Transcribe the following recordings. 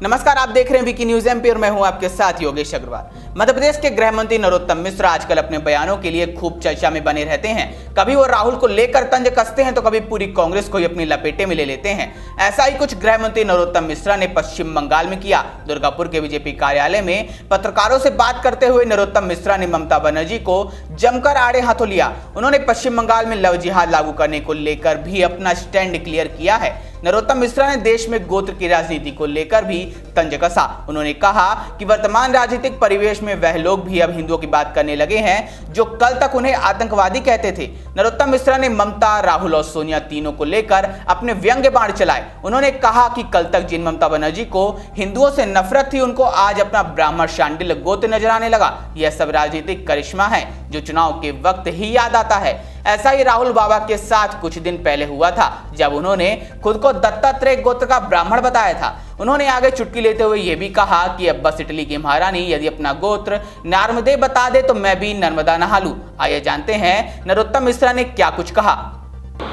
नमस्कार, आप देख रहे हैं वीकी न्यूज एमपी और मैं हूं आपके साथ योगेश अग्रवाल। मध्य प्रदेश के गृह मंत्री नरोत्तम मिश्र आजकल अपने बयानों के लिए खूब चर्चा में बने रहते हैं। कभी वो राहुल को लेकर तंज कसते हैं तो कभी पूरी कांग्रेस को ही अपनी लपेटे में ले लेते हैं। ऐसा ही कुछ गृह मंत्री नरोत्तम मिश्रा ने पश्चिम बंगाल में किया। दुर्गापुर के बीजेपी कार्यालय में पत्रकारों से बात करते हुए नरोत्तम मिश्रा ने ममता बनर्जी को जमकर आड़े हाथों लिया। उन्होंने पश्चिम बंगाल में लव जिहाद लागू करने को लेकर भी अपना स्टैंड क्लियर किया है। नरोत्तम मिश्रा ने देश में गोत्र की राजनीति को लेकर भी तंज कसा। उन्होंने कहा कि वर्तमान राजनीतिक परिवेश में वह लोग भी अब हिंदुओं की बात करने लगे हैं जो कल तक उन्हें आतंकवादी कहते थे। नरोत्तम मिश्रा ने ममता, राहुल और सोनिया तीनों को लेकर अपने व्यंग्य बाण चलाए। उन्होंने कहा कि कल तक जिन ममता बनर्जी को हिंदुओं से नफरत थी उनको आज अपना ब्राह्मण शांडिल्य गोत्र नजर आने लगा। यह सब राजनीतिक करिश्मा है जो चुनाव के वक्त ही याद आता है। ऐसा ही राहुल बाबा के साथ कुछ दिन पहले हुआ था जब उन्होंने खुद को दत्तात्रेय गोत्र का ब्राह्मण बताया था। उन्होंने आगे चुटकी लेते हुए यह भी कहा कि अब बस इटली की महारानी यदि अपना गोत्र नर्मदे बता दे तो मैं भी नर्मदा नहा लूं। आइए जानते हैं नरोत्तम मिश्रा ने क्या कुछ कहा।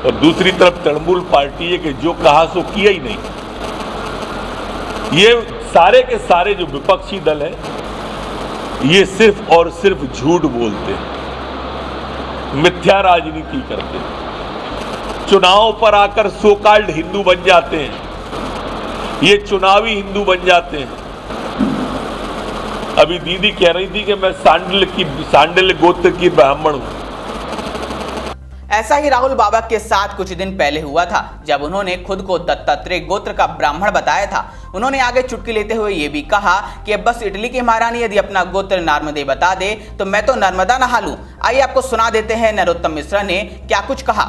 और दूसरी तरफ तृणमूल पार्टी है कि जो कहा सो किया ही नहीं। ये सारे के सारे जो विपक्षी दल है ये सिर्फ और सिर्फ झूठ बोलते हैं, मिथ्या राजनीति करते हैं, चुनाव पर आकर सो कॉल्ड हिंदू बन जाते हैं, ये चुनावी हिंदू बन जाते हैं। अभी दीदी कह रही थी कि मैं सांडिल्य गोत्र की ब्राह्मण हूं। ऐसा ही राहुल बाबा के साथ कुछ दिन पहले हुआ था जब उन्होंने खुद को दत्तात्रेय गोत्र का ब्राह्मण बताया था। उन्होंने आगे चुटकी लेते हुए यह भी कहा कि अब बस इटली की महारानी यदि अपना गोत्र नर्मदे बता दे तो मैं तो नर्मदा नहा लूं। आइए आपको सुना देते हैं नरोत्तम मिश्रा ने क्या कुछ कहा।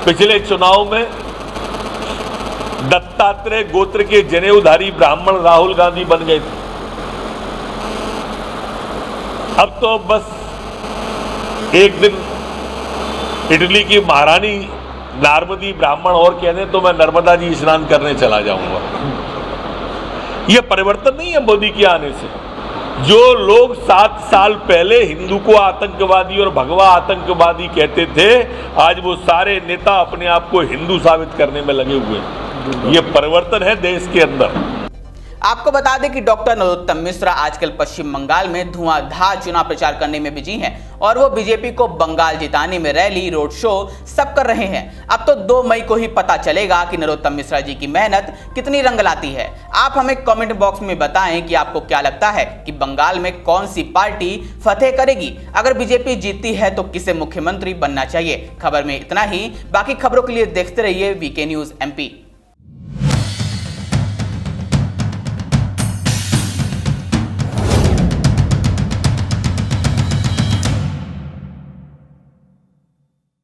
पिछले चुनाव में दत्तात्रेय गोत्र के जनेऊधारी ब्राह्मण राहुल गांधी बन गए थे। अब तो बस एक दिन इटली की महारानी नर्मदी ब्राह्मण और कहने तो मैं नर्मदा जी स्नान करने चला जाऊंगा। यह परिवर्तन नहीं है मोदी के आने से। जो लोग 7 साल पहले हिंदू को आतंकवादी और भगवा आतंकवादी कहते थे आज वो सारे नेता अपने आप को हिंदू साबित करने में लगे हुए हैं। यह परिवर्तन है देश के अंदर। आपको बता दें कि डॉक्टर नरोत्तम मिश्रा आजकल पश्चिम बंगाल में धुआंधार चुनाव प्रचार करने में बिजी हैं और वो बीजेपी को बंगाल जिताने में रैली, रोड शो सब कर रहे हैं। अब तो 2 मई को ही पता चलेगा कि नरोत्तम मिश्रा जी की मेहनत कितनी रंग लाती है। आप हमें कमेंट बॉक्स में बताएं कि आपको क्या लगता है कि बंगाल में कौन सी पार्टी फतेह करेगी। अगर बीजेपी जीतती है तो किसे मुख्यमंत्री बनना चाहिए। खबर में इतना ही, बाकी खबरों के लिए देखते रहिए वीके न्यूज एमपी।